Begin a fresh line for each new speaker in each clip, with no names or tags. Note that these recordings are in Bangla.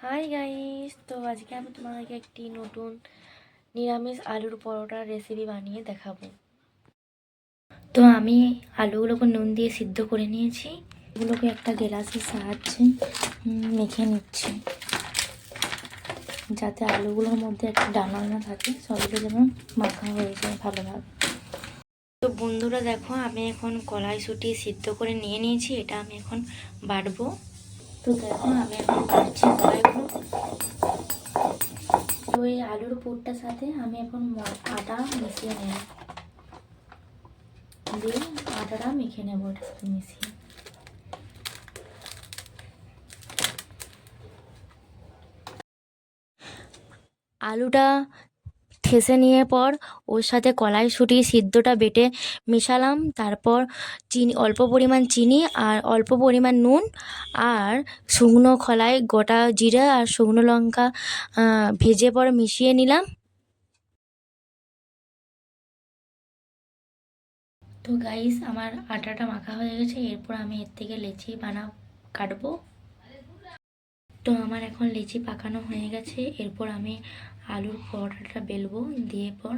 হাই গাইস, তো আজকে আমি তোমাদেরকে একটি নতুন নিরামিষ আলুর পরোটার রেসিপি বানিয়ে দেখাবো। তো আমি আলুগুলোকে নুন দিয়ে সিদ্ধ করে নিয়েছি। এগুলোকে একটা গ্লাসের সাহায্যে মেখে নিচ্ছি, যাতে আলুগুলোর মধ্যে একটা দানা না থাকে, সবগুলো যেন মাখা হয়ে যায় ভালোভাবে। তো বন্ধুরা দেখো, আমি এখন কড়াইশুঁটি সিদ্ধ করে নিয়ে নিয়েছি, এটা আমি এখন বাটবো। তো দেখো আমি এখন বাটছি কড়াইগুলো। তো এই আলুর পুরটার সাথে আমি এখন আটা মিশিয়ে নেব, দিয়ে আটাটা মেখে নেব এটার সাথে মিশিয়ে। আলুটা ঠেসে নিয়ে পর ওর সাথে কড়াইশুঁটি সিদ্ধটা বেটে মেশালাম। তারপর চিনি, অল্প পরিমাণ চিনি আর অল্প পরিমাণ নুন আর শুকনো খোলায় গোটা জিরা আর শুকনো লঙ্কা ভেজে পর মিশিয়ে নিলাম। তো গাইস, আমার আটাটা মাখা হয়ে গেছে। এরপর আমি এর থেকে লেচি কাটবো। তো আমার এখন লেচি পাকানো হয়ে গেছে। এরপর আমি আলুর পরোটাটা বেলবো, দিয়ে পর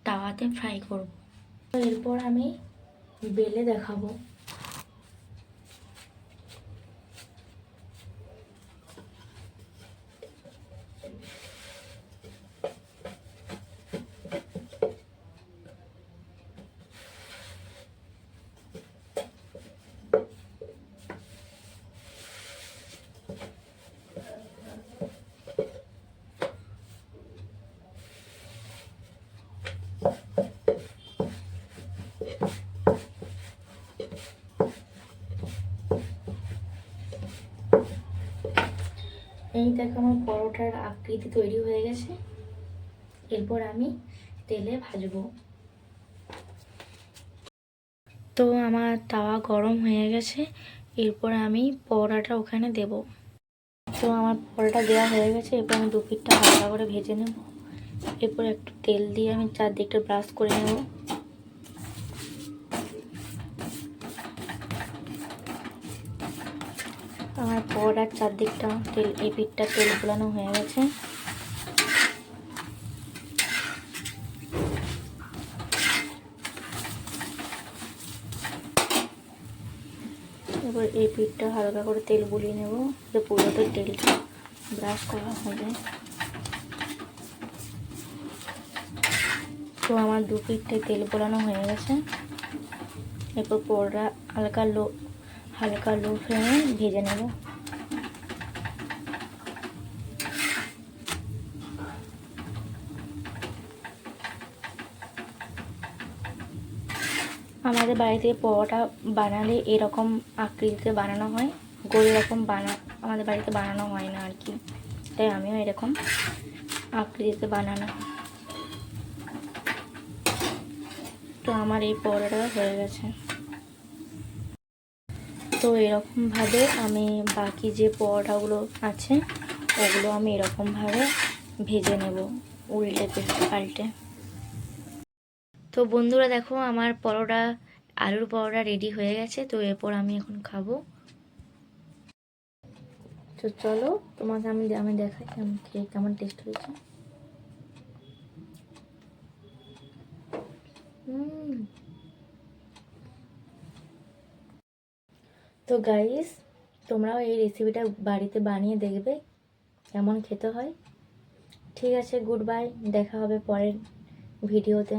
তাওয়াতে ফ্রাই করব। তো এরপর আমি বেলে দেখাবো। এই দেখো, আমার পরোটার আকৃতি তৈরি হয়ে গেছে। এরপর আমি তেলে ভাজবো। তো আমার তাওয়া গরম হয়ে গেছে। এরপর আমি পরোটাটা ওখানে দেব। তো আমার পরোটা দেওয়া হয়ে গেছে। এরপর আমি দু পিঠটা হালকা করে ভেজে নেব। এরপর একটু তেল দিয়ে আমি চারদিকটা ব্রাশ করে নেব। আমার পরোটার চারদিকটা এই পিঠটা তেল বুলানো হয়ে গেছে। এবার এই পিঠটা হালকা করে তেল বুলিয়ে নেব, যাতে পুরোটা তেলটা ব্রাশ করা হয়ে যায়। তো আমার দু পিঠটায় তেল বোলানো হয়ে গেছে। এরপর পরোটা হালকা লো ফ্লেমে ভেজে নেব। আমাদের বাড়িতে পরোটা বানালে এরকম আকৃতিতে বানানো হয়, গোল রকম আমাদের বাড়িতে বানানো হয় না আর কি, তাই আমিও এরকম আকৃতিতে বানানো। তো আমার এই পরোটা হয়ে গেছে। তো এরকমভাবে আমি বাকি যে পরোটাগুলো আছে ওগুলো আমি এরকমভাবে ভেজে নেব, উল্টে পাল্টে। তো বন্ধুরা দেখো, আমার আলুর পরোটা রেডি হয়ে গেছে। তো এরপর আমি এখন খাবো। তো চলো, তোমাকে আমি দেখাই খেয়ে কেমন টেস্ট হয়েছে। তো গাইস, তোমরাও এই রেসিপিটা বাড়িতে বানিয়ে দেখবে কেমন খেতে হয়। ঠিক আছে, গুড বাই, দেখা হবে পরের ভিডিওতে।